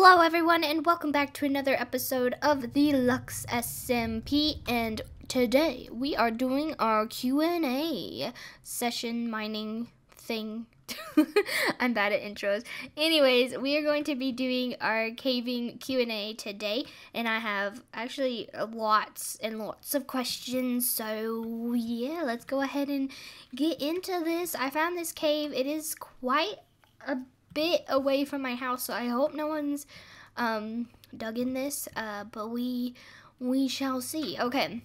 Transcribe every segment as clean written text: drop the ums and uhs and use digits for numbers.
Hello everyone and welcome back to another episode of the Lux SMP, and today we are doing our Q&A session mining thing. I'm bad at intros. Anyways, we are going to be doing our caving Q&A today, and I have actually lots and lots of questions, so yeah, let's go ahead and get into this. I found this cave. It is quite a bit away from my house, so I hope no one's dug in this, but we shall see. Okay,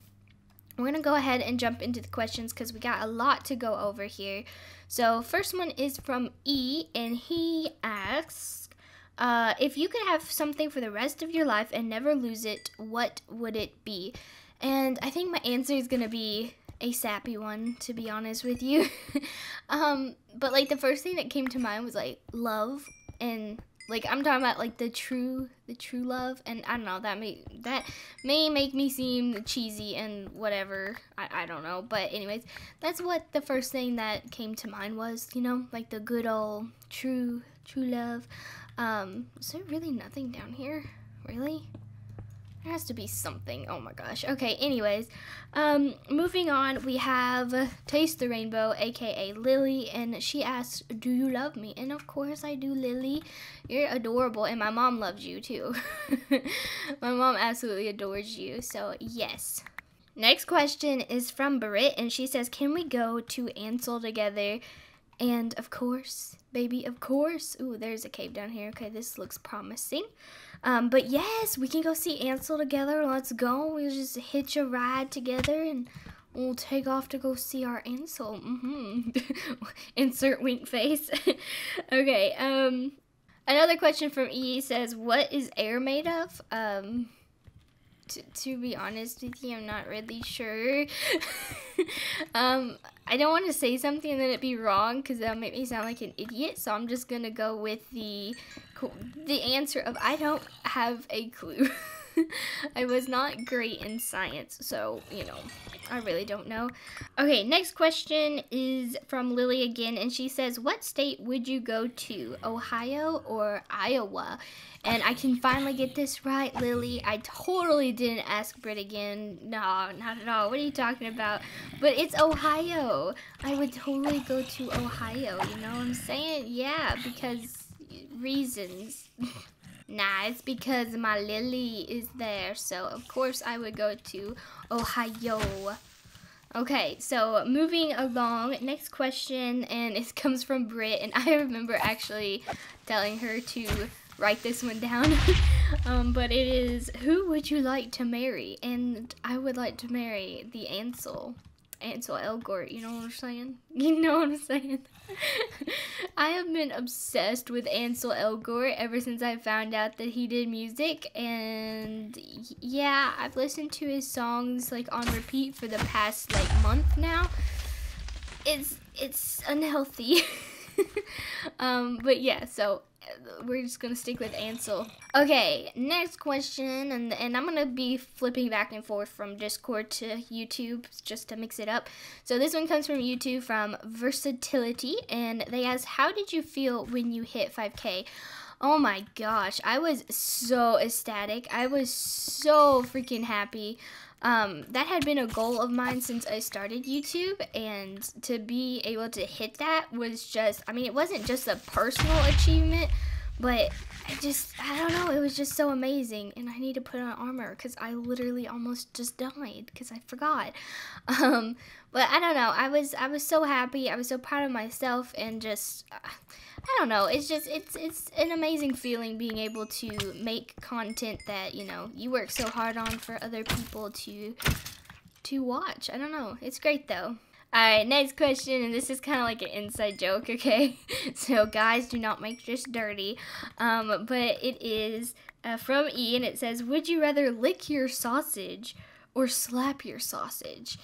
we're gonna go ahead and jump into the questions because we got a lot to go over here. So first one is from E, and he asks, if you could have something for the rest of your life and never lose it, what would it be? And I think my answer is gonna be a sappy one, to be honest with you. But like the first thing that came to mind was like love, and like I'm talking about like the true love, and I don't know, that may make me seem cheesy and whatever, I don't know, but anyways, that's what the first thing that came to mind was, you know, like the good old true love. Is there really nothing down here? Really? There has to be something. Oh my gosh. Okay, anyways, moving on, we have Taste the Rainbow, aka Lily, and she asks, do you love me? And of course I do, Lily. You're adorable, and my mom loves you too. My mom absolutely adores you, so yes. Next question is from Britt, and she says, can we go to Ansel together? And of course, baby, of course. Ooh, there's a cave down here. Okay, this looks promising. But yes, we can go see Ansel together. Let's go. We'll just hitch a ride together and we'll take off to go see our Ansel. Insert wink face. Okay, another question from E says, what is air made of? To be honest with you, I'm not really sure. I don't want to say something and then it be wrong because that'll make me sound like an idiot, so I'm just gonna go with the answer of I don't have a clue. I was not great in science, so, you know, I really don't know. Okay, next question is from Lily again, and she says, what state would you go to, Ohio or Iowa? And I can finally get this right, Lily. I totally didn't ask Britt again. No, not at all. What are you talking about? But it's Ohio. I would totally go to Ohio, you know what I'm saying? Yeah, because reasons. Nah, it's because my Lily is there, so of course I would go to Ohio. Okay, so moving along, next question, and it comes from Britt, and I remember actually telling her to write this one down. But it is, who would you like to marry? And I would like to marry the Ansel Elgort, you know what I'm saying? You know what I'm saying? I have been obsessed with Ansel Elgort ever since I found out that he did music, and yeah, I've listened to his songs like on repeat for the past like month now. It's unhealthy. But yeah, so we're just gonna stick with Ansel. Okay, next question, and I'm gonna be flipping back and forth from Discord to YouTube just to mix it up. So this one comes from YouTube from Versatility, and they ask, how did you feel when you hit 5K? Oh my gosh, I was so ecstatic. I was so freaking happy. That had been a goal of mine since I started YouTube, and to be able to hit that was just, I mean, it wasn't just a personal achievement, but I don't know, it was just so amazing, and I need to put on armor because I literally almost just died because I forgot. But I don't know, I was so happy, I was so proud of myself, and just, I don't know, it's an amazing feeling being able to make content that, you know, you work so hard on for other people to watch. I don't know, it's great though. Alright, next question, and this is kind of like an inside joke, okay? So guys, do not make this dirty. But it is from E, and it says, would you rather lick your sausage or slap your sausage?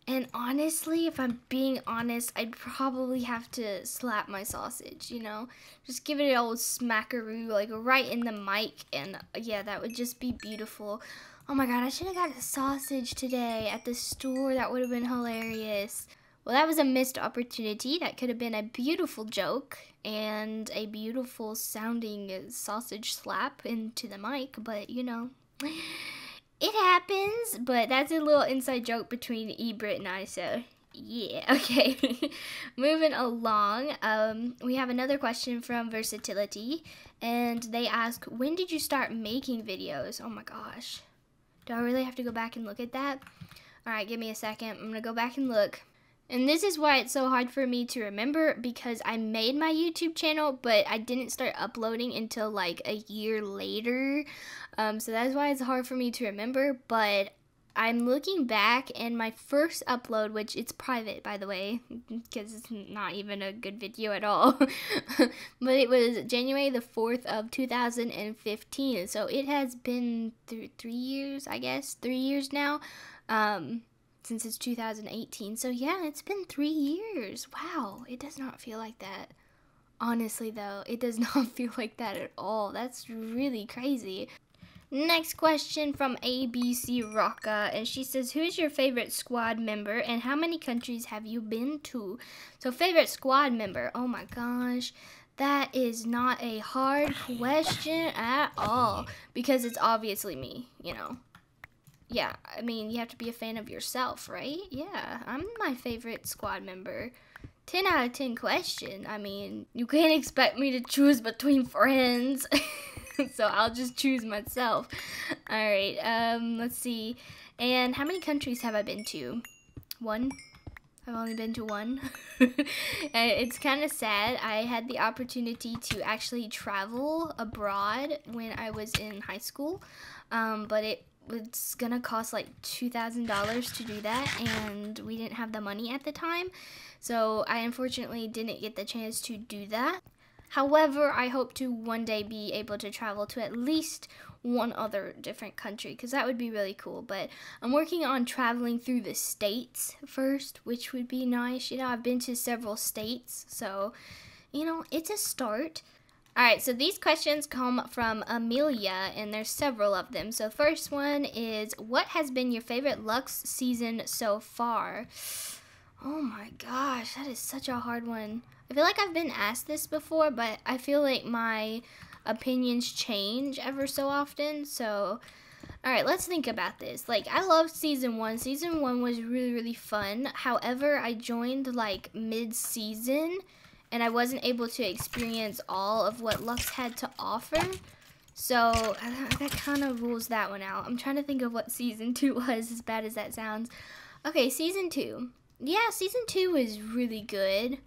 And honestly, if I'm being honest, I'd probably have to slap my sausage, you know? Just give it an old smackaroo, like right in the mic, and yeah, that would just be beautiful. Oh my god, I should have got a sausage today at the store. That would have been hilarious. Well, that was a missed opportunity. That could have been a beautiful joke and a beautiful sounding sausage slap into the mic, but you know, it happens. But that's a little inside joke between Ebrit and I, so yeah, okay. Moving along, we have another question from Versatility, and they ask, when did you start making videos? Oh my gosh. Do I really have to go back and look at that? Alright, give me a second. I'm gonna go back and look. And this is why it's so hard for me to remember, because I made my YouTube channel, but I didn't start uploading until like a year later. So that's why it's hard for me to remember, but I'm looking back, and my first upload, which it's private by the way, because it's not even a good video at all, but it was January the 4th of 2015, so it has been 3 years, I guess, 3 years now, since it's 2018, so yeah, it's been 3 years. Wow, it does not feel like that. Honestly though, it does not feel like that at all. That's really crazy. Next question from ABC Rocka, and she says, who's your favorite squad member and how many countries have you been to? So favorite squad member, oh my gosh, that is not a hard question at all, because it's obviously me, you know. Yeah, I mean, you have to be a fan of yourself, right? Yeah, I'm my favorite squad member. 10 out of 10 question. I mean, you can't expect me to choose between friends. So I'll just choose myself. Alright, let's see. And how many countries have I been to? 1? I've only been to 1. It's kind of sad. I had the opportunity to actually travel abroad when I was in high school. But it's gonna cost like $2,000 to do that, and we didn't have the money at the time. So I unfortunately didn't get the chance to do that. However, I hope to one day be able to travel to at least one other different country, because that would be really cool. But I'm working on traveling through the states first, which would be nice. You know, I've been to several states, so, you know, it's a start. Alright, so these questions come from Amelia, and there's several of them. So first one is, what has been your favorite Lux season so far? Oh my gosh, that is such a hard one. I feel like I've been asked this before, but I feel like my opinions change ever so often. So, alright, let's think about this. Like, I loved season 1. Season 1 was really, really fun. However, I joined like mid-season, and I wasn't able to experience all of what Lux had to offer. So, that kind of rules that one out. I'm trying to think of what season 2 was, as bad as that sounds. Okay, season 2. Yeah, season 2 is really good.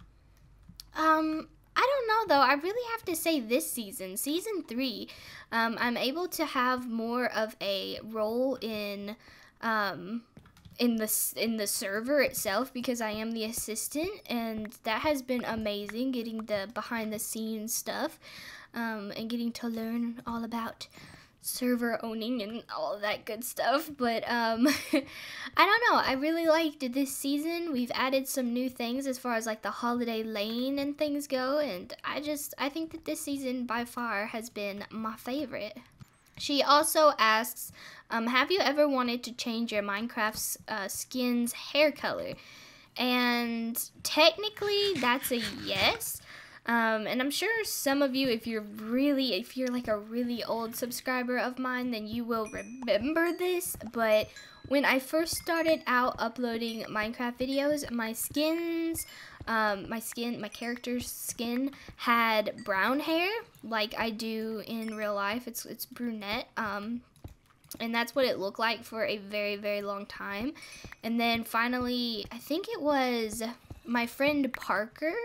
I don't know though. I really have to say this season, season 3, I'm able to have more of a role in the server itself, because I am the assistant, and that has been amazing, getting the behind the scenes stuff, and getting to learn all about server owning and all of that good stuff. But I don't know, I really liked this season. We've added some new things as far as like the holiday lane and things go, and I think that this season by far has been my favorite. She also asks, have you ever wanted to change your Minecraft skin's hair color? And technically that's a yes. And I'm sure some of you, if you're like a really old subscriber of mine, then you will remember this. But when I first started out uploading Minecraft videos, my character's skin had brown hair, like I do in real life. It's brunette. And that's what it looked like for a very, very long time. And then finally, I think it was my friend Parker,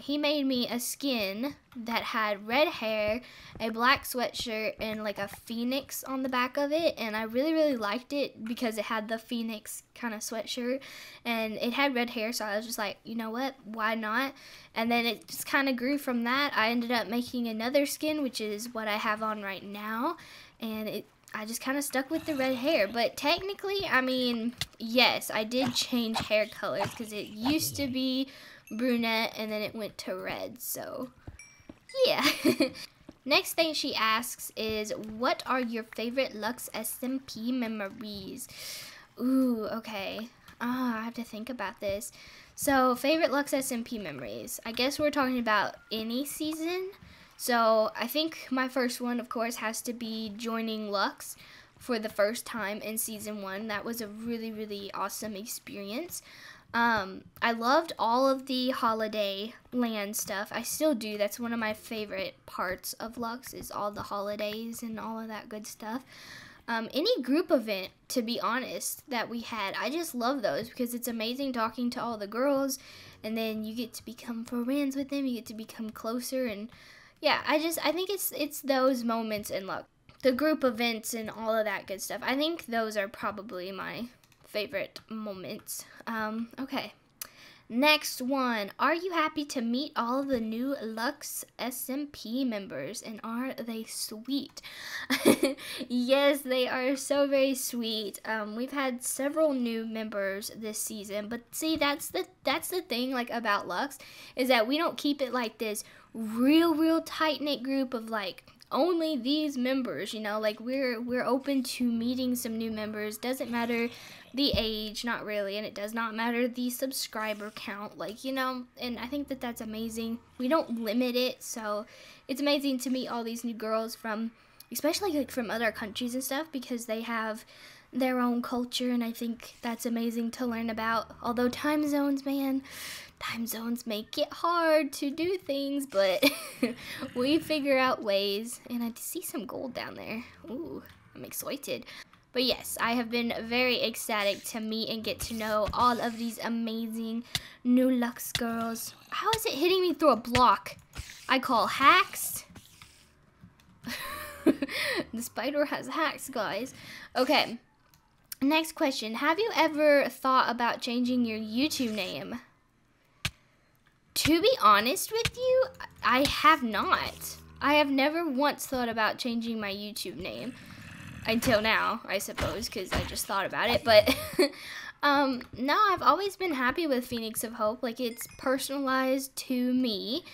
he made me a skin that had red hair, a black sweatshirt, and like a phoenix on the back of it. And I really, really liked it because it had the phoenix kind of sweatshirt and it had red hair. So I was just like, you know what, why not? And then it just kind of grew from that. I ended up making another skin, which is what I have on right now. And I just kind of stuck with the red hair. But technically, I mean, yes, I did change hair colors because it used to be brunette and then it went to red, so yeah. Next thing she asks is, what are your favorite Lux SMP memories? Ooh, okay. I have to think about this. So, favorite Lux SMP memories. I guess we're talking about any season. So, I think my first one, of course, has to be joining Lux for the first time in season 1. That was a really, really awesome experience. I loved all of the holiday land stuff. I still do. That's one of my favorite parts of Lux, is all the holidays and all of that good stuff. Any group event, to be honest, that we had, I just love those because it's amazing talking to all the girls, and then you get to become friends with them, you get to become closer, and yeah, I think it's those moments in Lux. The group events and all of that good stuff. I think those are probably my favorite moments. Okay. Next one. Are you happy to meet all of the new Lux SMP members, and are they sweet? Yes, they are so very sweet. We've had several new members this season, but see, that's the thing, like, about Lux, is that we don't keep it like this real tight-knit group of like only these members, you know, like we're open to meeting some new members. Doesn't matter the age, not really, and it does not matter the subscriber count, like, you know, and I think that that's amazing. We don't limit it, so it's amazing to meet all these new girls from, especially like from other countries and stuff, because they have their own culture, and I think that's amazing to learn about. Although time zones, man, time zones make it hard to do things, but we figure out ways. And I see some gold down there. Ooh, I'm excited. But yes, I have been very ecstatic to meet and get to know all of these amazing new Lux girls. How is it hitting me through a block? I call hacks. The spider has hacks, guys. Okay, next question. Have you ever thought about changing your YouTube name? To be honest with you, I have not. I have never once thought about changing my YouTube name. Until now, I suppose, because I just thought about it. But no, I've always been happy with Phoenix of Hope. Like, it's personalized to me.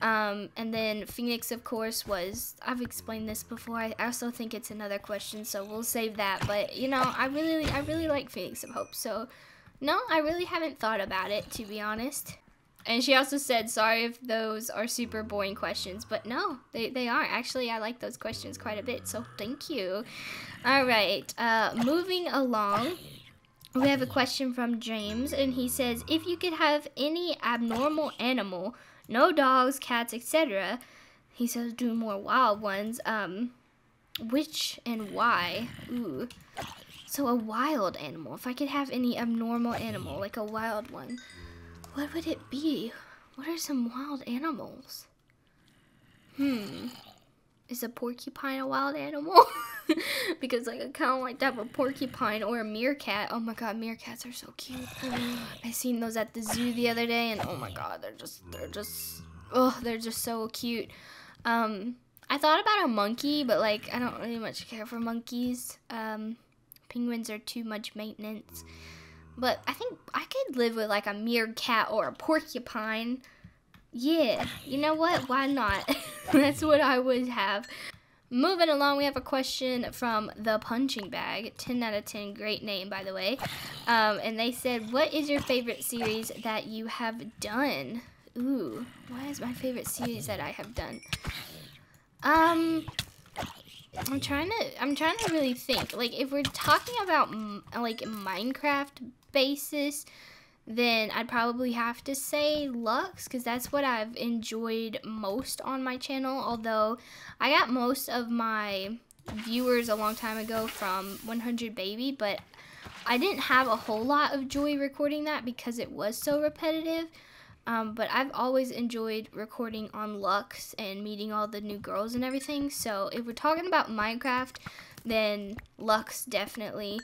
And then Phoenix, of course, was, I've explained this before. I also think it's another question, so we'll save that. But, you know, I really like Phoenix of Hope. So, no, I really haven't thought about it, to be honest. And she also said, sorry if those are super boring questions, but no, they aren't. Actually, I like those questions quite a bit, so thank you. All right, moving along, we have a question from James, and he says, if you could have any abnormal animal, no dogs, cats, etc., he says do more wild ones, which and why? Ooh, so a wild animal. If I could have any abnormal animal, like a wild one, what would it be? What are some wild animals? Is a porcupine a wild animal? Because like I kind of like to have a porcupine or a meerkat. Oh my god, meerkats are so cute. I seen those at the zoo the other day, and oh my god, they're just so cute. I thought about a monkey, but like I don't really much care for monkeys. Penguins are too much maintenance. But I think I could live with like a meerkat or a porcupine. Yeah, you know what? Why not? That's what I would have. Moving along, we have a question from The Punching Bag. 10 out of 10. Great name, by the way. And they said, what is your favorite series that you have done? Ooh, what is my favorite series that I have done? I'm trying to really think. Like, if we're talking about like Minecraft basis, then I'd probably have to say Lux, because that's what I've enjoyed most on my channel. Although I got most of my viewers a long time ago from 100 Baby, but I didn't have a whole lot of joy recording that because it was so repetitive. But I've always enjoyed recording on Lux and meeting all the new girls and everything. So if we're talking about Minecraft, then Lux definitely.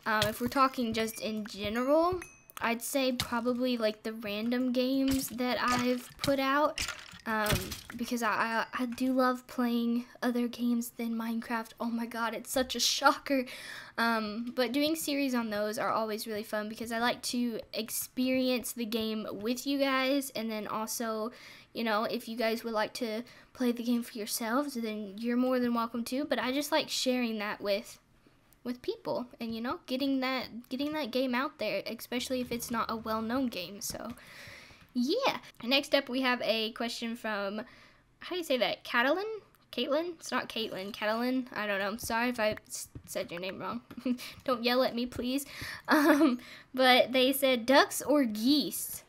If we're talking just in general, I'd say probably like the random games that I've put out. Because I do love playing other games than Minecraft. Oh my god, it's such a shocker. But doing series on those are always really fun because I like to experience the game with you guys, and then also, you know, if you guys would like to play the game for yourselves, then you're more than welcome to, but I just like sharing that with with people, and you know, getting that game out there, especially if it's not a well-known game. So yeah. Next up we have a question from, how do you say that, Caitlin? It's not Caitlin. Caitlin? I don't know. Sorry if I said your name wrong. Don't yell at me, please. But they said ducks or geese.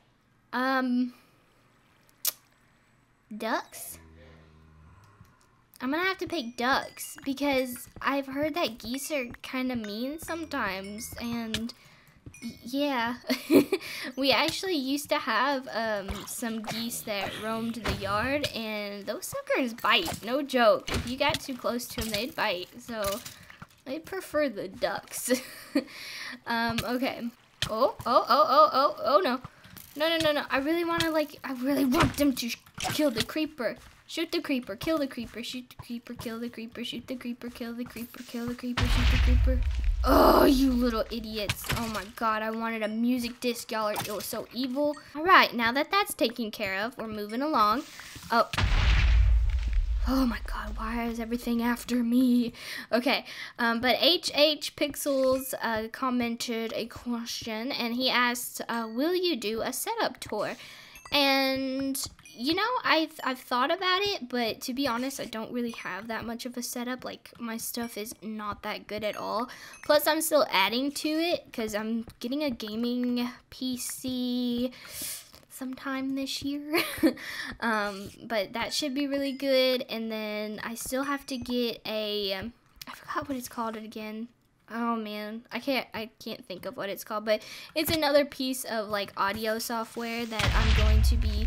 Ducks? I'm gonna have to pick ducks because I've heard that geese are kind of mean sometimes, and yeah. We actually used to have some geese that roamed the yard, and those suckers bite, no joke. If you got too close to them, they'd bite, so I prefer the ducks. Okay. Oh no. No. I really want them to kill the creeper. Shoot the creeper, kill the creeper, shoot the creeper, kill the creeper, shoot the creeper, kill the creeper, kill the creeper, shoot the creeper. Oh, you little idiots. Oh my god, I wanted a music disc, y'all. It was so evil. Alright, now that that's taken care of, we're moving along. Oh my god, why is everything after me? Okay, but HH Pixels commented a question, and he asked, will you do a setup tour? And you know, I've thought about it, but to be honest, I don't really have that much of a setup. Like, my stuff is not that good at all. Plus, I'm still adding to it because I'm getting a gaming PC sometime this year. But that should be really good. And then I still have to get a, I forgot what it's called again. Oh man, I can't think of what it's called, but it's another piece of like audio software that I'm going to be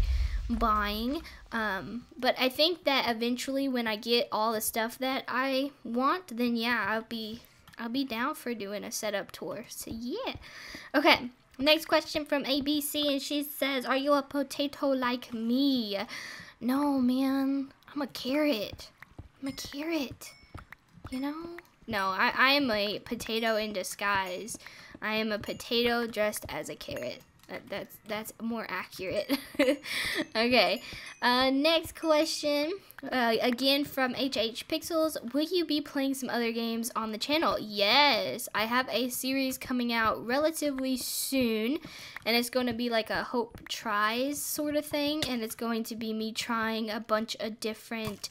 buying. But I think that eventually when I get all the stuff that I want, then yeah, I'll be down for doing a setup tour. So yeah. Okay, next question from ABC, and she says, are you a potato like me? No, man, I'm a carrot. You know? No, I am a potato in disguise. I am a potato dressed as a carrot. That's more accurate. Okay, next question, again from HH Pixels. Will you be playing some other games on the channel? Yes, I have a series coming out relatively soon, and it's going to be like a Hope Tries sort of thing, and it's going to be me trying a bunch of different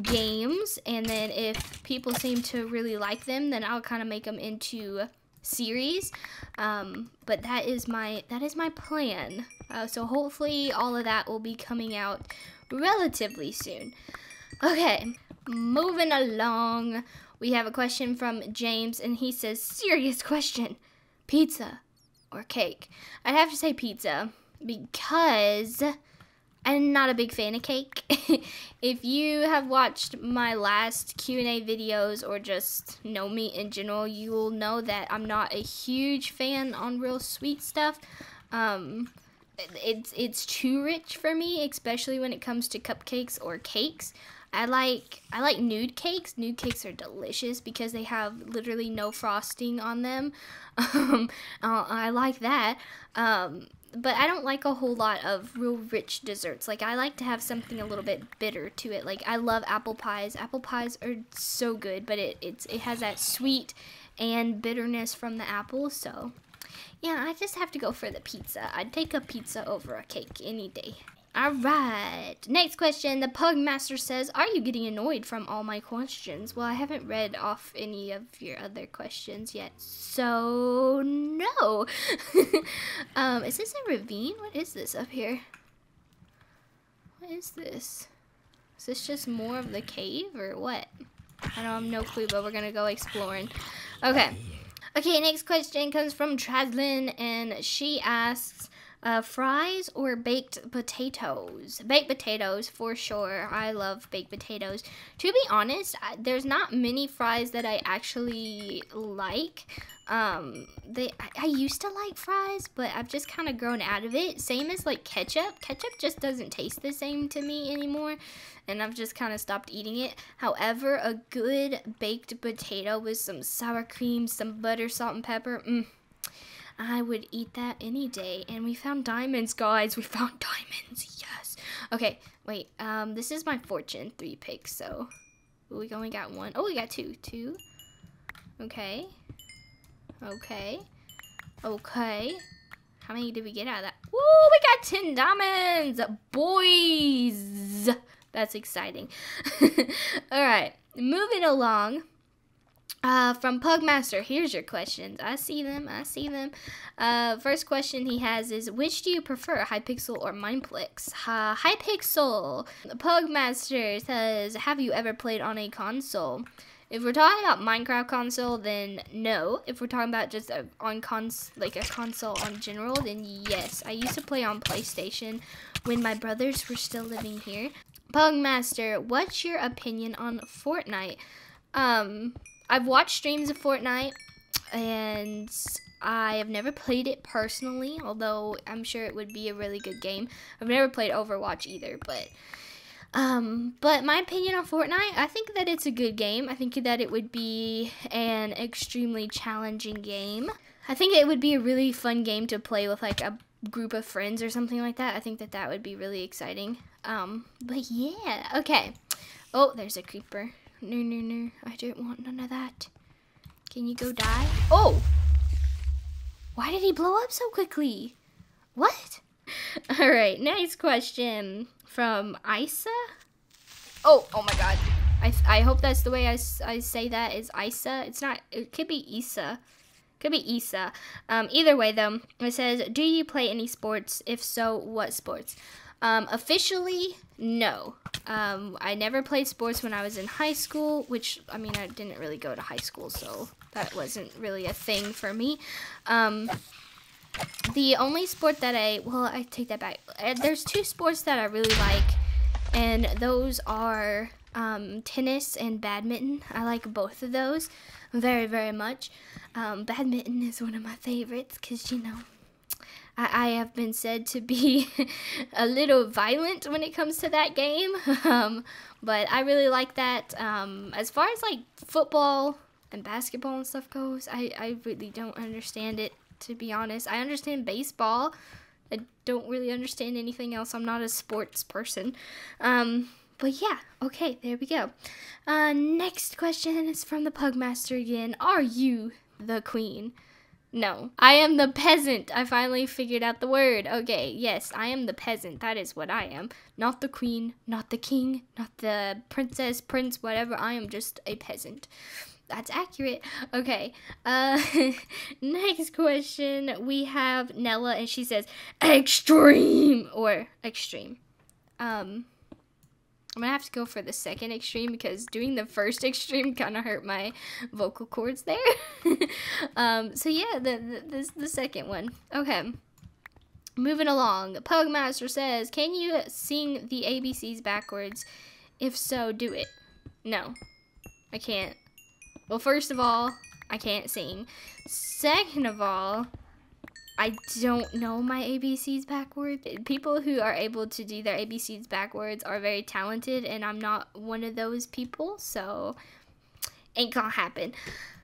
games, and then if people seem to really like them, then I'll kind of make them into series. But that is my plan. So hopefully all of that will be coming out relatively soon. Okay, moving along. We have a question from James, and he says, serious question, pizza or cake? I'd have to say pizza because I'm not a big fan of cake. If you have watched my last Q&A videos or just know me in general, you will know that I'm not a huge fan on real sweet stuff. It's too rich for me, especially when it comes to cupcakes or cakes. I like nude cakes. Nude cakes are delicious because they have literally no frosting on them. I like that. But I don't like a whole lot of real rich desserts. Like, I like to have something a little bit bitter to it. Like, I love apple pies. Apple pies are so good, but it has that sweet and bitterness from the apple. So, yeah, I just have to go for the pizza. I'd take a pizza over a cake any day. Alright, next question. The Pug Master says, are you getting annoyed from all my questions? Well, I haven't read off any of your other questions yet, so no. Is this a ravine? What is this up here? What is this? Is this just more of the cave or what? I don't have no clue, but we're gonna go exploring. Okay. Okay, next question comes from Traslin, and she asks, fries or baked potatoes? Baked potatoes for sure. I love baked potatoes. To be honest, there's not many fries that I actually like. I used to like fries, but I've just kind of grown out of it. Same as like ketchup. Ketchup just doesn't taste the same to me anymore, and I've just kind of stopped eating it. However, a good baked potato with some sour cream, some butter, salt, and pepper, I would eat that any day. And we found diamonds, guys. We found diamonds. Yes. Okay, wait. This is my fortune 3 pick, so we only got one. Oh, we got two. Okay. Okay. Okay. How many did we get out of that? Woo, we got 10 diamonds! Boys! That's exciting. Alright, moving along. From Pugmaster, here's your questions. I see them. First question he has is, which do you prefer, Hypixel or Mineplex? Hypixel. Pugmaster says, have you ever played on a console? If we're talking about Minecraft console, then no. If we're talking about just a console in general, then yes. I used to play on PlayStation when my brothers were still living here. Pugmaster, what's your opinion on Fortnite? I've watched streams of Fortnite, and I have never played it personally, although I'm sure it would be a really good game. I've never played Overwatch either, but my opinion on Fortnite, I think that it's a good game. I think that it would be an extremely challenging game. I think it would be a really fun game to play with like a group of friends or something like that. I think that that would be really exciting. But yeah, okay. Oh, there's a creeper. No, I don't want none of that. Can you go die? Oh! Why did he blow up so quickly? What? Alright, next question from Isa. Oh my god. I hope that's the way I say that, is Isa. It's not, it could be Isa. Could be Isa. Either way though, it says, do you play any sports? If so, what sports? Officially, no. I never played sports when I was in high school, which, I mean, I didn't really go to high school, so that wasn't really a thing for me. The only sport that I take that back. There's two sports that I really like, and those are tennis and badminton. I like both of those very, very much. Badminton is one of my favorites because, you know, I have been said to be a little violent when it comes to that game, but I really like that. As far as like football and basketball and stuff goes, I really don't understand it, to be honest. I understand baseball. I don't really understand anything else. I'm not a sports person. But yeah, okay, there we go. Next question is from the Pugmaster again. Are you the queen? No, I am the peasant. I finally figured out the word. Okay, yes, I am the peasant. That is what I am. Not the queen, not the king, not the princess, prince, whatever. I am just a peasant. That's accurate. Okay, next question. We have Nella, and she says, extreme, or extreme. I'm going to have to go for the second extreme because doing the first extreme kind of hurt my vocal cords there. So yeah, the second one. Okay. Moving along. Pugmaster says, can you sing the ABCs backwards? If so, do it. No, I can't. Well, first of all, I can't sing. Second of all, I don't know my ABCs backwards. People who are able to do their ABCs backwards are very talented, and I'm not one of those people, so ain't gonna happen.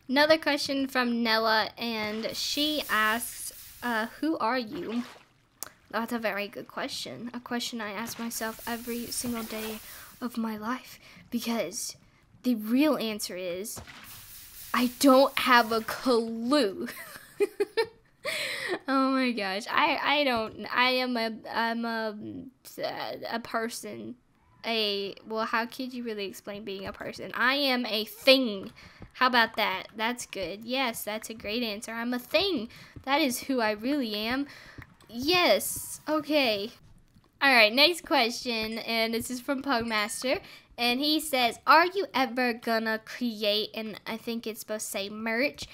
Another question from Nella, and she asks, who are you? That's a very good question. A question I ask myself every single day of my life, because the real answer is, I don't have a clue. Oh my gosh, I'm a person. Well, how could you really explain being a person? I am a thing. How about that? That's good. Yes, that's a great answer. I'm a thing. That is who I really am. Yes. Okay. Alright, next question, and this is from Pugmaster, and he says, are you ever gonna create, and I think it's supposed to say merch,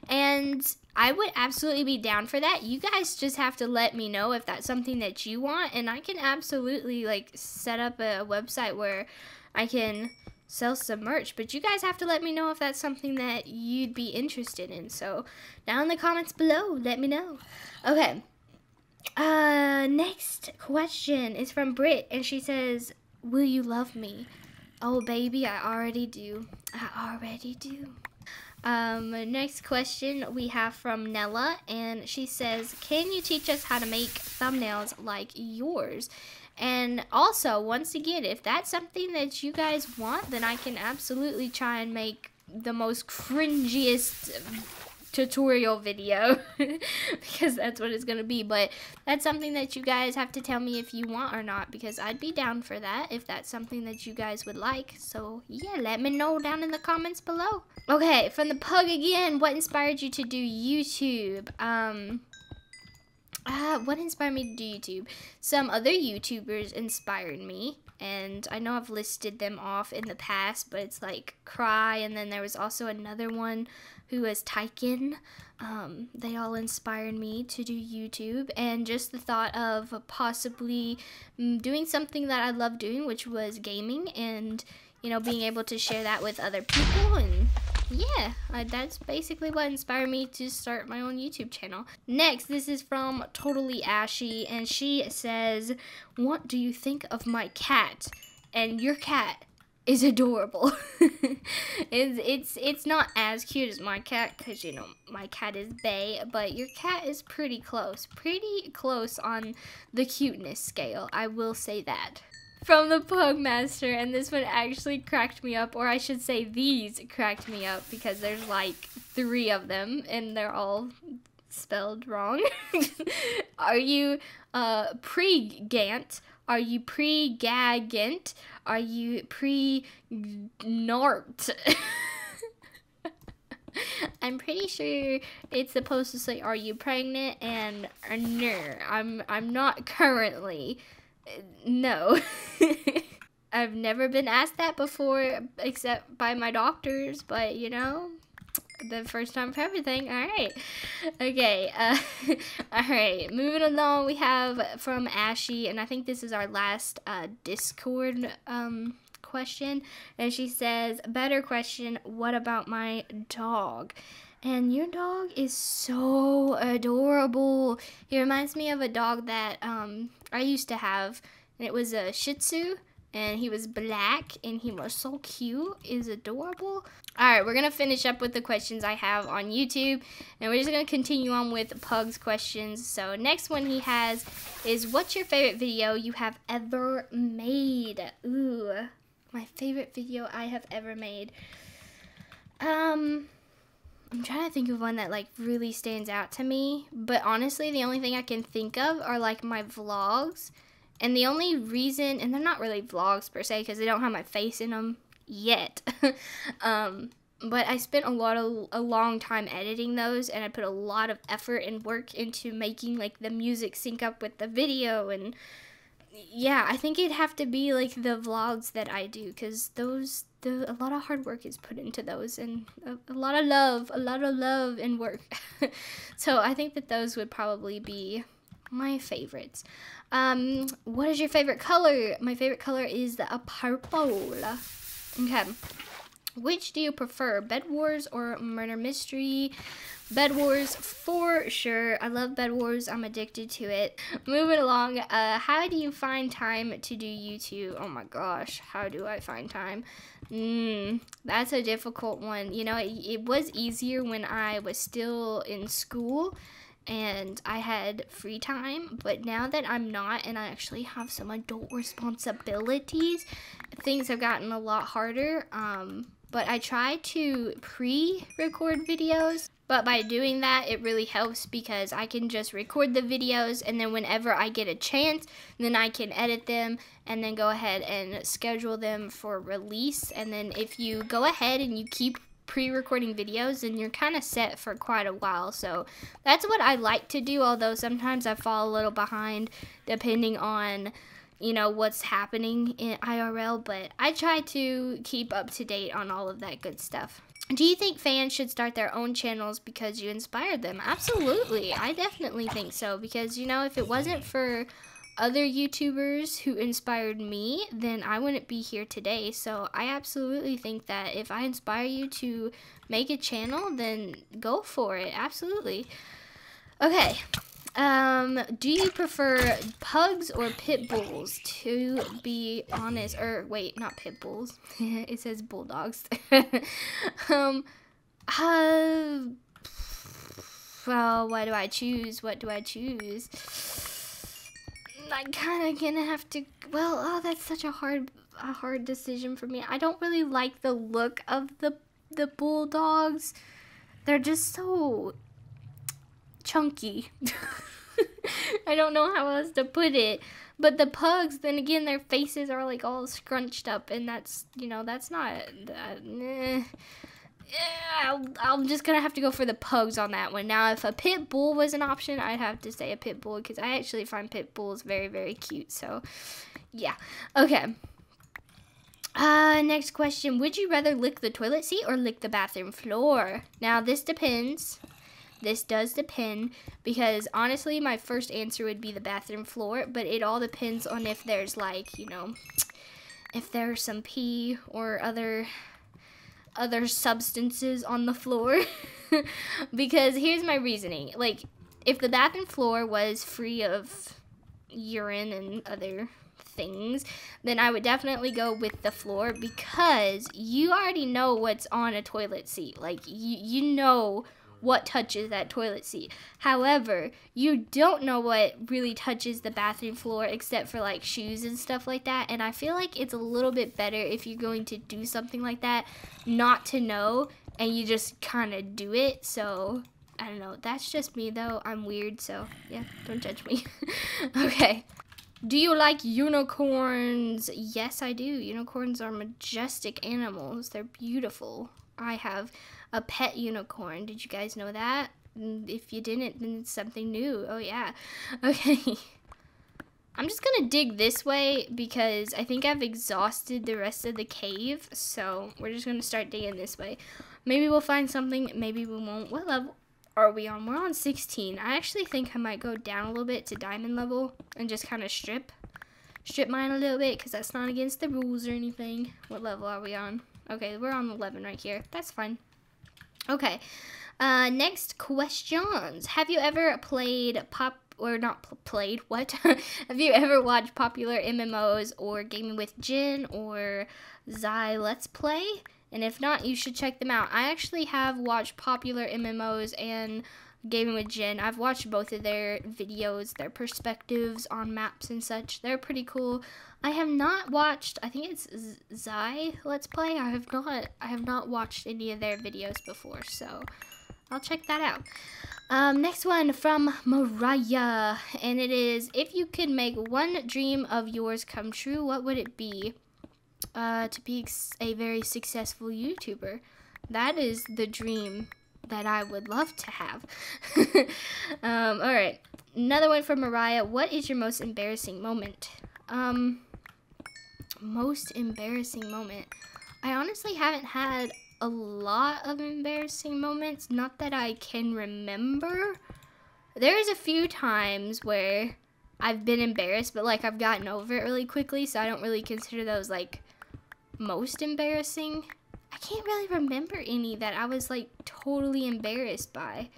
and I would absolutely be down for that. You guys just have to let me know if that's something that you want, and I can absolutely like set up a website where I can sell some merch, but you guys have to let me know if that's something that you'd be interested in. So down in the comments below, let me know. Okay. Next question is from Britt, and she says, will you love me? Oh baby, I already do. I already do. Next question we have from Nella, and she says, can you teach us how to make thumbnails like yours? And also, once again, if that's something that you guys want, then I can absolutely try and make the most cringiest tutorial video because that's what it's gonna be. But that's something that you guys have to tell me if you want or not, because I'd be down for that if that's something that you guys would like. So yeah, let me know down in the comments below. Okay, from the pug again, what inspired you to do YouTube? What inspired me to do YouTube? Some other YouTubers inspired me, and I know I've listed them off in the past, but it's like Cry, and then there was also another one who was Tykin. They all inspired me to do YouTube, and just the thought of possibly doing something that I love doing, which was gaming, and you know, being able to share that with other people. And yeah, that's basically what inspired me to start my own YouTube channel. Next, this is from Totally Ashy, and she says, what do you think of my cat? And your cat is adorable. It's not as cute as my cat, because you know my cat is bae, but your cat is pretty close on the cuteness scale, I will say that. From the Pugmaster, and this one actually cracked me up, or I should say these cracked me up, because there's like 3 of them and they're all spelled wrong. Are you pre-gant? Are you pre-gagant? Are you pre-nart? I'm pretty sure it's supposed to say, are you pregnant? And no, I'm not currently. No. I've never been asked that before, except by my doctors, but you know, the first time for everything. Alright. Okay, alright, moving along, we have from Ashy, and I think this is our last Discord question, and she says, better question, what about my dog? And your dog is so adorable. He reminds me of a dog that I used to have, and it was a Shih Tzu, and he was black, and he was so cute. Is adorable. Alright, we're going to finish up with the questions I have on YouTube, and we're just going to continue on with Pug's questions. So next one he has is, what's your favorite video you have ever made? Ooh, my favorite video I have ever made. I'm trying to think of one that like really stands out to me, but honestly the only thing I can think of are like my vlogs, and the only reason, and they're not really vlogs per se because they don't have my face in them yet, but I spent a long time editing those, and I put a lot of effort and work into making like the music sync up with the video, and yeah, I think it'd have to be like the vlogs that I do, because a lot of hard work is put into those, and a lot of love and work. So I think that those would probably be my favorites. What is your favorite color? My favorite color is the purple. Okay. Which do you prefer, Bed Wars or Murder Mystery? Bed Wars for sure. I love Bed Wars. I'm addicted to it. Moving along, how do you find time to do YouTube? Oh my gosh, how do I find time? That's a difficult one. You know, it was easier when I was still in school and I had free time, but now that I'm not and I actually have some adult responsibilities, things have gotten a lot harder. But I try to pre-record videos, but by doing that, it really helps because I can just record the videos, and then whenever I get a chance, then I can edit them and then go ahead and schedule them for release. And then if you go ahead and you keep pre-recording videos, then you're kind of set for quite a while. So that's what I like to do, although sometimes I fall a little behind depending on, you know, what's happening in IRL, but I try to keep up to date on all of that good stuff. Do you think fans should start their own channels because you inspired them? Absolutely. I definitely think so, because, you know, if it wasn't for other YouTubers who inspired me, then I wouldn't be here today. So I absolutely think that if I inspire you to make a channel, then go for it. Absolutely. Okay. Do you prefer pugs or pit bulls? To be honest, or wait, not pit bulls. It says bulldogs. Well, what do I choose? What do I choose? I kind of gonna have to. Well, oh, that's such a hard decision for me. I don't really like the look of the the bulldogs, they're just so chunky. I don't know how else to put it. But the pugs, then again, their faces are like all scrunched up, and that's, you know, that's not, I'm just gonna have to go for the pugs on that one. Now, if a pit bull was an option, I'd have to say a pit bull, because I actually find pit bulls very, very cute. So, yeah. Okay. Next question. Would you rather lick the toilet seat or lick the bathroom floor? Now, this depends. This does depend, because honestly, my first answer would be the bathroom floor, but it all depends on if there's, like, you know, if there's some pee or other substances on the floor. Because here's my reasoning. Like, if the bathroom floor was free of urine and other things, then I would definitely go with the floor, because you already know what's on a toilet seat. Like, you know what touches that toilet seat. However, you don't know what really touches the bathroom floor, except for like shoes and stuff like that. And I feel like it's a little bit better if you're going to do something like that, not to know, and you just kind of do it. So I don't know, that's just me though. I'm weird, so yeah, don't judge me. Okay. Do you like unicorns? Yes, I do. Unicorns are majestic animals. They're beautiful. I have a pet unicorn. Did you guys know that? If you didn't, then it's something new. Oh, yeah. Okay. I'm just gonna dig this way, because I think I've exhausted the rest of the cave. So we're just gonna start digging this way. Maybe we'll find something. Maybe we won't. What level are we on? We're on 16. I actually think I might go down a little bit to diamond level and just kind of strip mine a little bit, because that's not against the rules or anything. What level are we on? Okay, we're on 11 right here. That's fine. Okay, next questions. Have you ever played what? Have you ever watched popular MMOs or Gaming with Jin or Zai Let's Play? And if not, you should check them out. I actually have watched popular MMOs and Gaming with Jin. I've watched both of their videos, their perspectives on maps and such. They're pretty cool. I have not watched, I think it's Zai Let's Play. I have not watched any of their videos before, so I'll check that out. Next one from Mariah, and it is, if you could make one dream of yours come true, what would it be? To be a very successful YouTuber. That is the dream that I would love to have. Alright, another one from Mariah. What is your most embarrassing moment? Most embarrassing moment. I honestly haven't had a lot of embarrassing moments, not that I can remember. There's a few times where I've been embarrassed, but like I've gotten over it really quickly, so I don't really consider those like most embarrassing. I can't really remember any that I was like totally embarrassed by.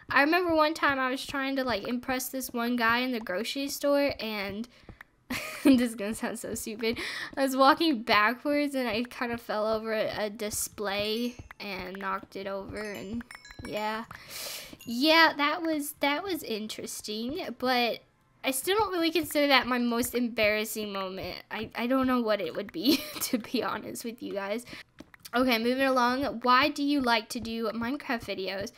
I remember one time I was trying to like impress this one guy in the grocery store, and this is gonna sound so stupid. I was walking backwards and I kind of fell over a display and knocked it over, and yeah, that was interesting, but I still don't really consider that my most embarrassing moment. I don't know what it would be, to be honest with you guys. Okay, moving along. Why do you like to do Minecraft videos?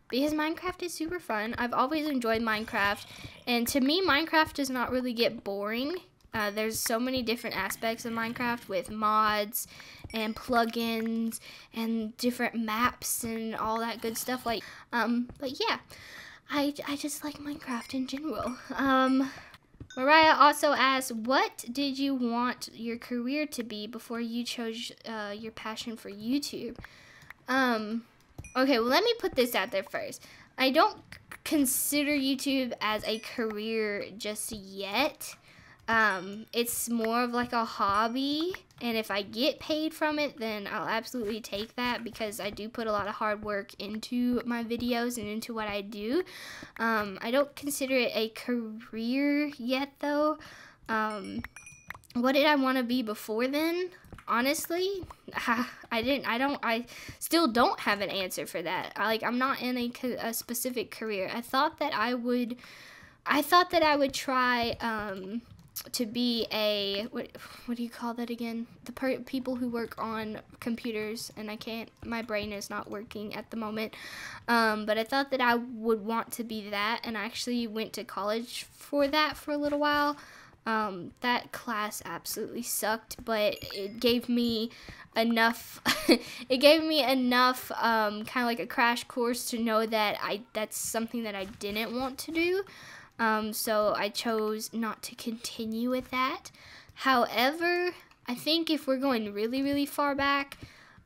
Because Minecraft is super fun. I've always enjoyed Minecraft, and to me, Minecraft does not really get boring. There's so many different aspects of Minecraft with mods and plugins and different maps and all that good stuff. Like, but yeah, I just like Minecraft in general. Mariah also asked, what did you want your career to be before you chose your passion for YouTube? Okay, well, let me put this out there first. I don't consider YouTube as a career just yet. It's more of like a hobby, and if I get paid from it, then I'll absolutely take that, because I do put a lot of hard work into my videos and into what I do. I don't consider it a career yet, though. What did I want to be before then? Honestly, I still don't have an answer for that. I'm not in a specific career. I thought that I would try, to be a, what do you call that again? The people who work on computers, and my brain is not working at the moment. But I thought that I would want to be that, and I actually went to college for that for a little while. That class absolutely sucked, but it gave me enough it gave me enough kind of like a crash course to know that that's something that I didn't want to do. So I chose not to continue with that. However, I think if we're going really, really far back,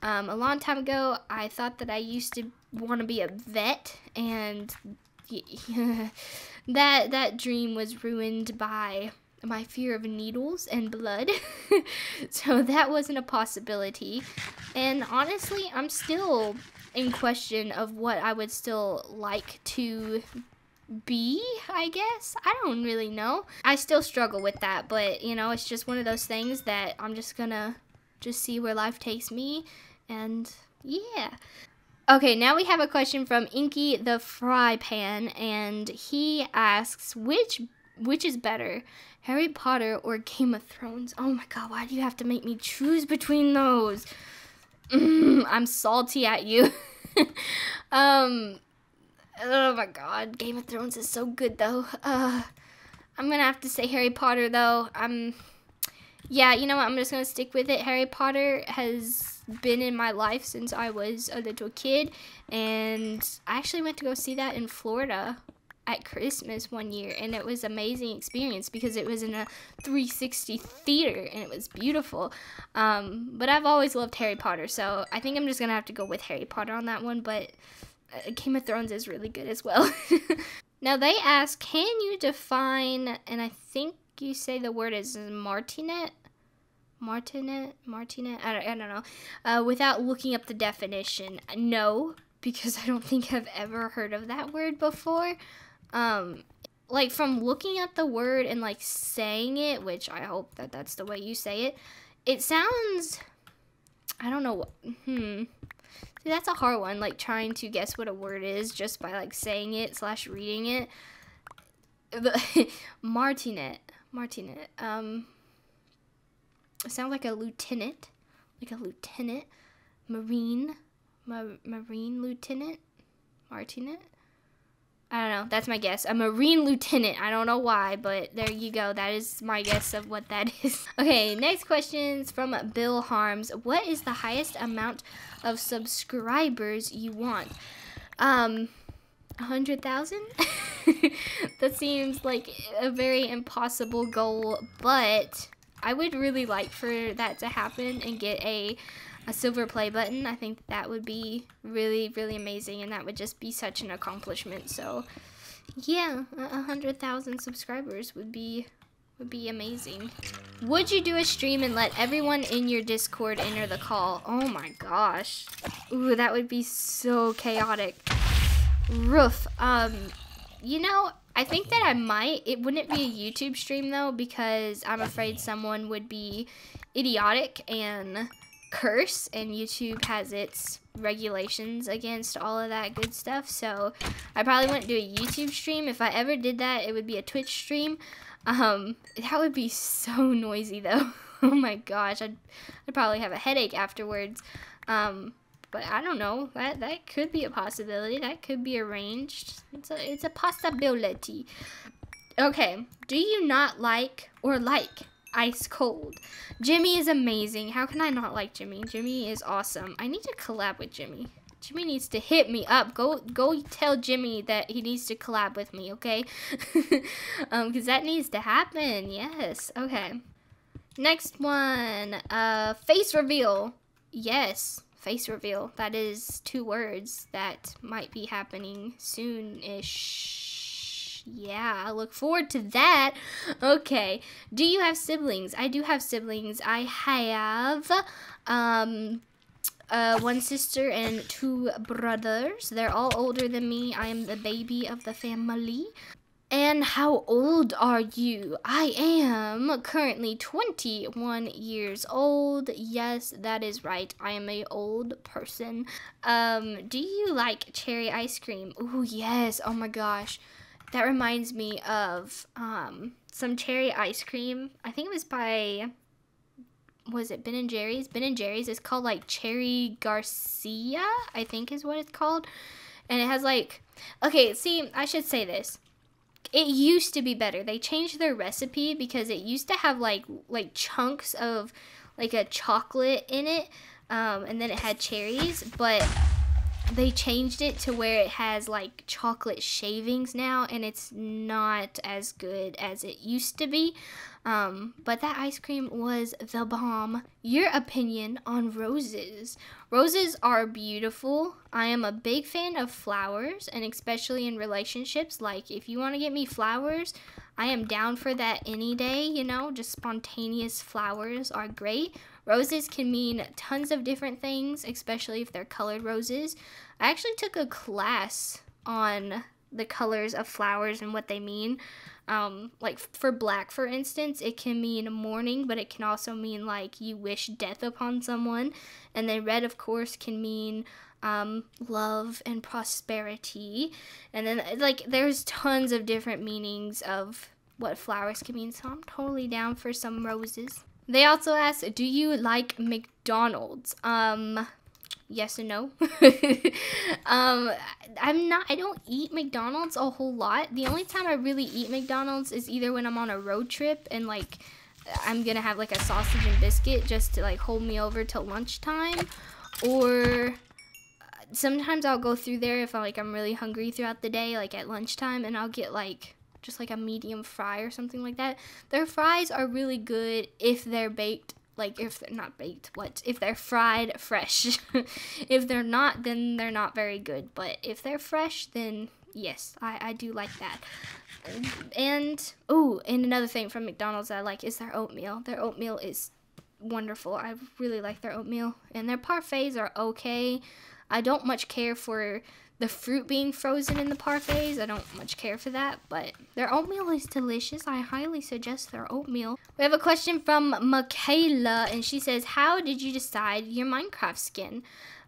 a long time ago, I thought that I used to want to be a vet, and that dream was ruined by my fear of needles and blood. So that wasn't a possibility. And honestly, I'm still in question of what I would still like to be, I guess. I don't really know. I still struggle with that, but you know, it's just one of those things that I'm just gonna see where life takes me, and yeah. Okay, now we have a question from Inky the Fry Pan, and he asks, which is better, Harry Potter or Game of Thrones? Oh my god, why do you have to make me choose between those? I'm salty at you. Oh my god, Game of Thrones is so good though. I'm gonna have to say Harry Potter though. Yeah, you know what, I'm just gonna stick with it. Harry Potter has been in my life since I was a little kid, and I actually went to go see that in Florida at Christmas one year, and it was an amazing experience because it was in a 360 theater, and it was beautiful. But I've always loved Harry Potter, so I think I'm just gonna have to go with Harry Potter on that one, but Game of Thrones is really good as well. Now they ask, can you define, and I think you say the word is martinet, I don't know, without looking up the definition? No, because I don't think I've ever heard of that word before. Like from looking at the word and like saying it, which I hope that that's the way you say it, it sounds, I don't know, See, that's a hard one, like trying to guess what a word is just by like saying it / reading it. Martinet. It sounds like a lieutenant. Marine lieutenant. Martinet. I don't know. That's my guess. A marine lieutenant. I don't know why, but there you go. That is my guess of what that is. Okay, next question is from Bill Harms. What is the highest amount of subscribers you want? 100,000? That seems like a very impossible goal, but I would really like for that to happen and get a silver play button. I think that would be really, really amazing, and that would just be such an accomplishment. So yeah, 100,000 subscribers would be amazing. Would you do a stream and let everyone in your Discord enter the call? Oh my gosh. Ooh, that would be so chaotic. Roof. You know, I think that I might. It wouldn't be a YouTube stream though, because I'm afraid someone would be idiotic and curse, and YouTube has its regulations against all of that good stuff. So I probably wouldn't do a YouTube stream. If I ever did that, it would be a Twitch stream. That would be so noisy though. Oh my gosh, I'd probably have a headache afterwards. But I don't know. That could be a possibility. That could be arranged. It's a possibility. Okay. Do you not like or like ice cold? Jimmy is amazing. How can I not like Jimmy? Jimmy is awesome. I need to collab with Jimmy. Jimmy needs to hit me up. Go tell Jimmy that he needs to collab with me, okay? Because that needs to happen. Yes. Okay. Next one. Face reveal. Yes. Face reveal. That is 2 words that might be happening soon-ish. Yeah, I look forward to that. Okay. Do you have siblings? I do have siblings. I have 1 sister and 2 brothers. They're all older than me. I am the baby of the family. And how old are you? I am currently 21 years old. Yes, that is right. I am an old person. Do you like cherry ice cream? Ooh, yes. Oh my gosh. That reminds me of some cherry ice cream. I think it was by, was it Ben & Jerry's? Ben & Jerry's is called like Cherry Garcia, I think is what it's called. And it has like, okay, see, I should say this. It used to be better. They changed their recipe because it used to have like chunks of like a chocolate in it. And then it had cherries, but they changed it to where it has like chocolate shavings now, and it's not as good as it used to be. But that ice cream was the bomb. Your opinion on roses? Roses are beautiful. I am a big fan of flowers, and especially in relationships. Like, if you want to get me flowers, I am down for that any day, you know, just spontaneous flowers are great. Roses can mean tons of different things, especially if they're colored roses. I actually took a class on the colors of flowers and what they mean. Like for black, for instance, it can mean mourning, but it can also mean like you wish death upon someone. And then red, of course, can mean love and prosperity. And then like there's tons of different meanings of what flowers can mean, so I'm totally down for some roses. They also ask, do you like McDonald's? Yes and no. I don't eat McDonald's a whole lot. The only time I really eat McDonald's is either when I'm on a road trip and like I'm gonna have like a sausage and biscuit just to like hold me over till lunchtime, or sometimes I'll go through there if I'm really hungry throughout the day, like at lunchtime, and I'll get like just like a medium fry or something like that. Their fries are really good if they're baked, like if they're not baked, if they're fried fresh. If they're not, then they're not very good. But if they're fresh, then yes, I do like that. And another thing from McDonald's that I like is their oatmeal. Their oatmeal is wonderful. I really like their oatmeal. And their parfaits are okay. I don't much care for the fruit being frozen in the parfaits. I don't much care for that, but their oatmeal is delicious. I highly suggest their oatmeal. We have a question from Michaela, and she says, how did you decide your Minecraft skin?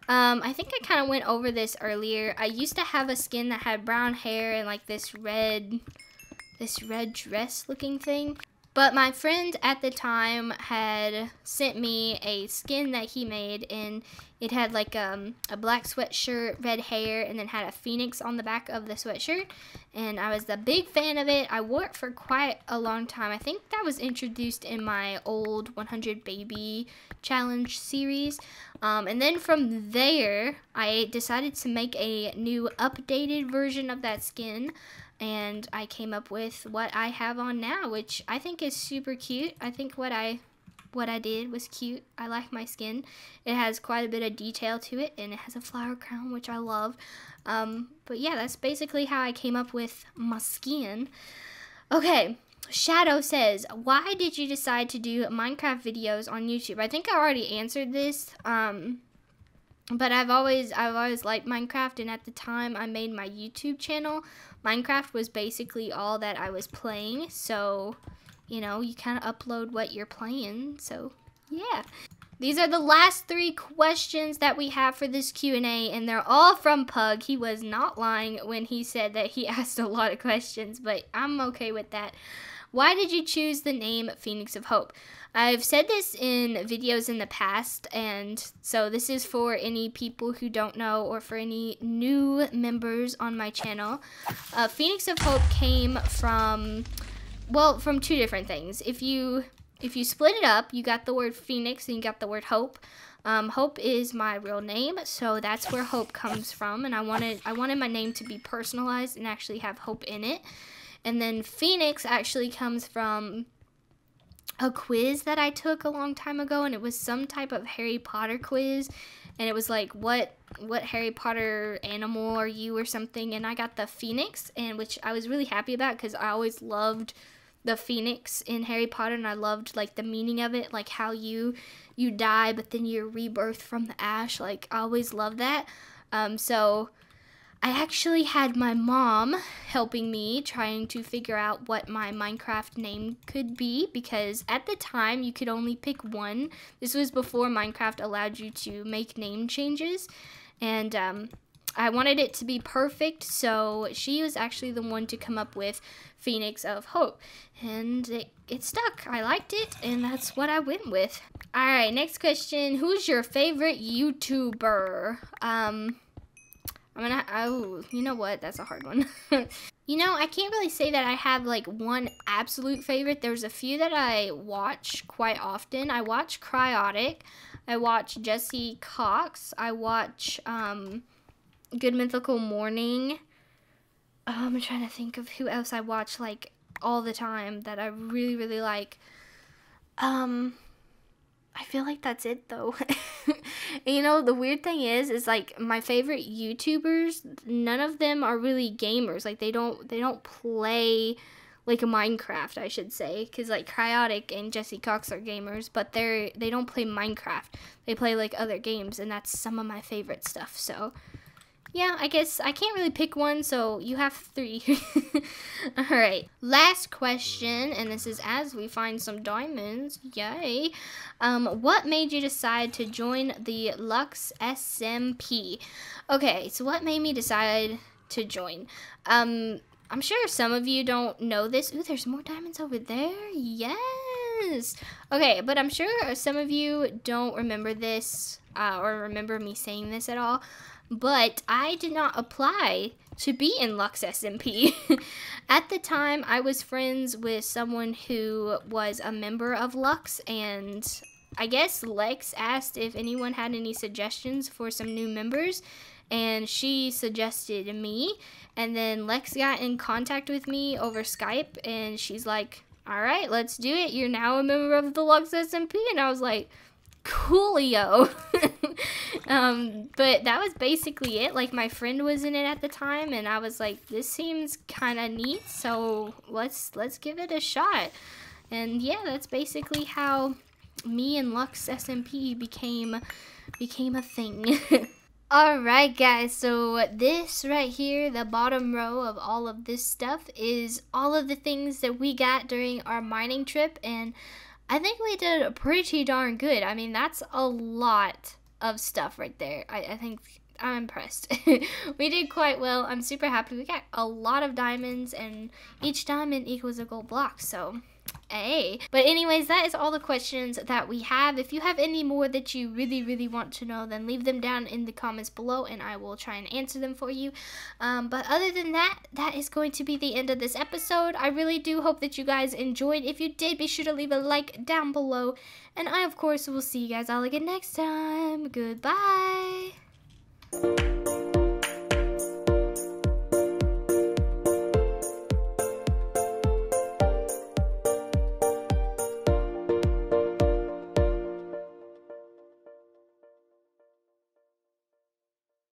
I think I kind of went over this earlier. I used to have a skin that had brown hair and like this red dress looking thing. But my friend at the time had sent me a skin that he made, and it had like a black sweatshirt, red hair, and then had a phoenix on the back of the sweatshirt. And I was a big fan of it. I wore it for quite a long time. I think that was introduced in my old 100 Baby Challenge series. And then from there, I decided to make a new updated version of that skin. And I came up with what I have on now, which I think is super cute. I think what I did was cute. I like my skin. It has quite a bit of detail to it, and it has a flower crown, which I love. But yeah, that's basically how I came up with my skin. Okay, Shadow says, why did you decide to do Minecraft videos on YouTube? I think I already answered this. But I've always liked Minecraft, and at the time I made my YouTube channel, Minecraft was basically all that I was playing. So, you know, you kind of upload what you're playing. So, yeah. These are the last 3 questions that we have for this Q&A, and they're all from Pug. He was not lying when he said that he asked a lot of questions, but I'm okay with that. Why did you choose the name Phoenix of Hope? I've said this in videos in the past, and so this is for any people who don't know or for any new members on my channel. Phoenix of Hope came from 2 different things. If you split it up, you got the word Phoenix and you got the word Hope. Hope is my real name, so that's where Hope comes from, and I wanted my name to be personalized and actually have hope in it. And then Phoenix actually comes from a quiz that I took a long time ago, and it was some type of Harry Potter quiz, and it was like, what Harry Potter animal are you or something, and I got the Phoenix, and which I was really happy about because I always loved the Phoenix in Harry Potter, and I loved like the meaning of it, like how you die but then you're rebirthed from the ash. Like, I always loved that. So I actually had my mom helping me trying to figure out what my Minecraft name could be, because at the time you could only pick one. This was before Minecraft allowed you to make name changes, and I wanted it to be perfect, so she was actually the one to come up with PhoenixofHope, and it stuck. I liked it, and that's what I went with. Alright, next question. Who's your favorite YouTuber? Oh, you know what? That's a hard one. You know, I can't really say that I have like one absolute favorite. There's a few that I watch quite often. I watch Cryotic. I watch Jesse Cox. I watch Good Mythical Morning. I'm trying to think of who else I watch like all the time that I really, really like. I feel like that's it though. And, you know, the weird thing is like my favorite YouTubers, none of them are really gamers. Like they don't play like a Minecraft, I should say, because like Cryotic and Jesse Cox are gamers, but they don't play Minecraft. They play like other games, and that's some of my favorite stuff. So yeah, I guess I can't really pick one, so you have 3. Alright, last question, and this is as we find some diamonds. Yay. What made you decide to join the Lux SMP? Okay, so what made me decide to join? I'm sure some of you don't know this. Ooh, there's more diamonds over there. Yes. Okay, but I'm sure some of you don't remember this or remember me saying this at all. But I did not apply to be in Lux SMP. At the time, I was friends with someone who was a member of Lux, and I guess Lex asked if anyone had any suggestions for some new members, and she suggested me, and then Lex got in contact with me over Skype, and she's like, alright, let's do it. You're now a member of the Lux SMP, and I was like, coolio. But that was basically it. Like, my friend was in it at the time, and I was like, this seems kind of neat, so let's give it a shot. And yeah, that's basically how me and Lux SMP became a thing. Alright guys, so this right here, the bottom row of all of this stuff, is all of the things that we got during our mining trip, and I think we did pretty darn good. I mean, that's a lot of stuff right there. I think I'm impressed. We did quite well. I'm super happy. We got a lot of diamonds, and each diamond equals a gold block, so hey. But anyways, that is all the questions that we have. If you have any more that you really, really want to know, then leave them down in the comments below, and I will try and answer them for you. But other than that, that is going to be the end of this episode. I really do hope that you guys enjoyed. If you did, be sure to leave a like down below. And I, of course, will see you guys all again next time. Goodbye.